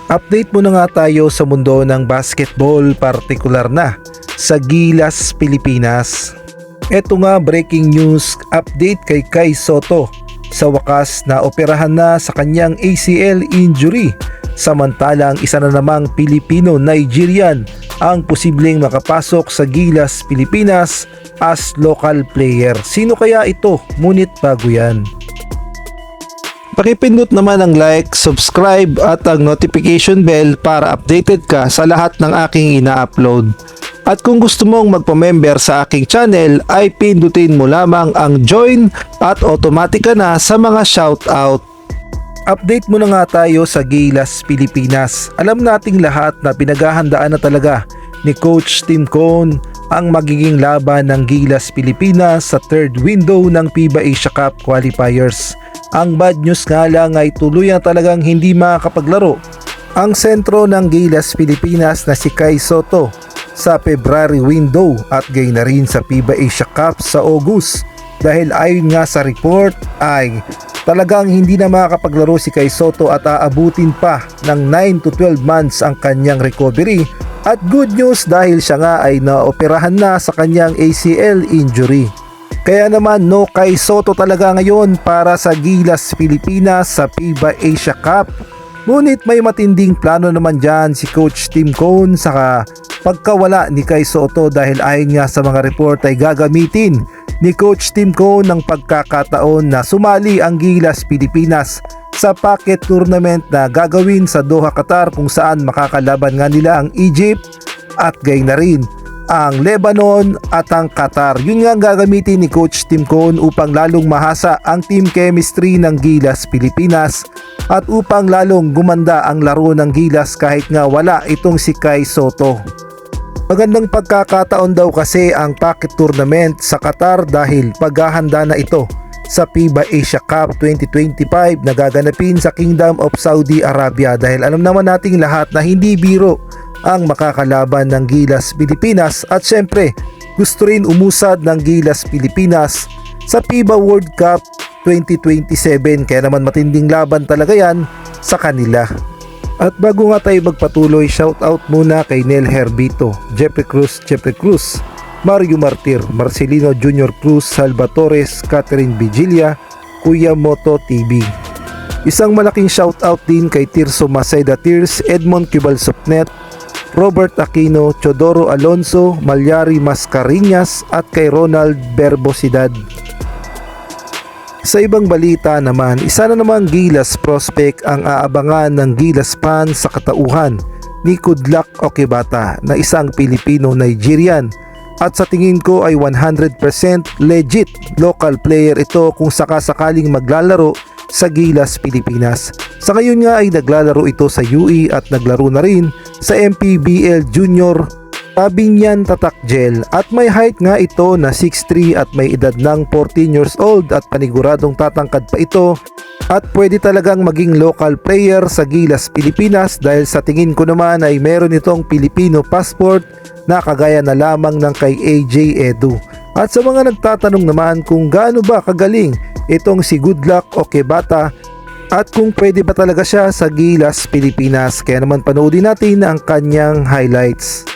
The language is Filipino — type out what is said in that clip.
Update muna nga tayo sa mundo ng basketball, partikular na sa Gilas, Pilipinas. Eto nga, breaking news update kay Kai Sotto. Sa wakas na operahan na sa kanyang ACL injury. Samantalang isa na namang Pilipino-Nigerian ang posibleng makapasok sa Gilas, Pilipinas as local player. Sino kaya ito? Ngunit bago yan, pakipindot naman ang like, subscribe at ang notification bell para updated ka sa lahat ng aking ina-upload. At kung gusto mong magpa-member sa aking channel ay pindutin mo lamang ang join at automatic ka na sa mga shoutout. Update muna nga tayo sa Gilas, Pilipinas. Alam nating lahat na pinaghahandaan na talaga ni Coach Tim Cone ang magiging laban ng Gilas, Pilipinas sa third window ng FIBA Asia Cup qualifiers. Ang bad news nga lang ay tuluyan talagang hindi makakapaglaro ang sentro ng Gilas, Pilipinas na si Kai Sotto sa February window at gayon na rin sa FIBA Asia Cup sa August, dahil ayon nga sa report ay talagang hindi na makakapaglaro si Kai Sotto at aabutin pa ng 9 to 12 months ang kanyang recovery. At good news dahil siya nga ay naoperahan na sa kanyang ACL injury. Kaya naman no Kai Sotto talaga ngayon para sa Gilas, Pilipinas sa FIBA Asia Cup. Ngunit may matinding plano naman dyan si Coach Tim Cone sa pagkawala ni Kai Sotto, dahil ayon nga sa mga report ay gagamitin ni Coach Tim Cone ng pagkakataon na sumali ang Gilas, Pilipinas sa packet tournament na gagawin sa Doha, Qatar, kung saan makakalaban nga nila ang Egypt at gayon na rin ang Lebanon at ang Qatar. Yun nga ang gagamitin ni Coach Tim Cone upang lalong mahasa ang team chemistry ng Gilas, Pilipinas at upang lalong gumanda ang laro ng Gilas kahit nga wala itong si Kai Sotto. Magandang pagkakataon daw kasi ang packet tournament sa Qatar dahil paghahanda na ito sa FIBA Asia Cup 2025 na gaganapin sa Kingdom of Saudi Arabia, dahil alam naman nating lahat na hindi biro ang makakalaban ng Gilas, Pilipinas at syempre gusto rin umusad ng Gilas, Pilipinas sa FIBA World Cup 2027, kaya naman matinding laban talaga yan sa kanila. At bago nga tayo magpatuloy, shoutout muna kay Nel Herbito, Jeffrey Cruz, Mario Martir, Marcelino Junior Cruz, Salvatores, Catherine Vigilia, Kuya Moto TV. Isang malaking shoutout din kay Tirso Maceda Tirs, Edmond Cubalsopnet, Robert Aquino, Chodoro Alonso, Malyari Mascareñas at kay Ronald Berbosidad. Sa ibang balita naman, isa na namang Gilas prospect ang aabangan ng Gilas fans sa katauhan ni Kudlak Okebata na isang Pilipino-Nigerian. At sa tingin ko ay 100% legit local player ito kung sakasakaling maglalaro sa Gilas, Pilipinas. Sa ngayon nga ay naglalaro ito sa UE at naglaro na rin sa MPBL Junior Pabinyan Tatakjel at may height nga ito na 6'3" at may edad ng 14 years old at paniguradong tatangkad pa ito at pwede talagang maging local player sa Gilas, Pilipinas dahil sa tingin ko naman ay meron itong Filipino passport na kagaya na lamang ng kay AJ Edu. At sa mga nagtatanong naman kung gaano ba kagaling itong si Goodluck Okebata at kung pwede ba talaga siya sa Gilas, Pilipinas, kaya naman panoodin natin ang kanyang highlights.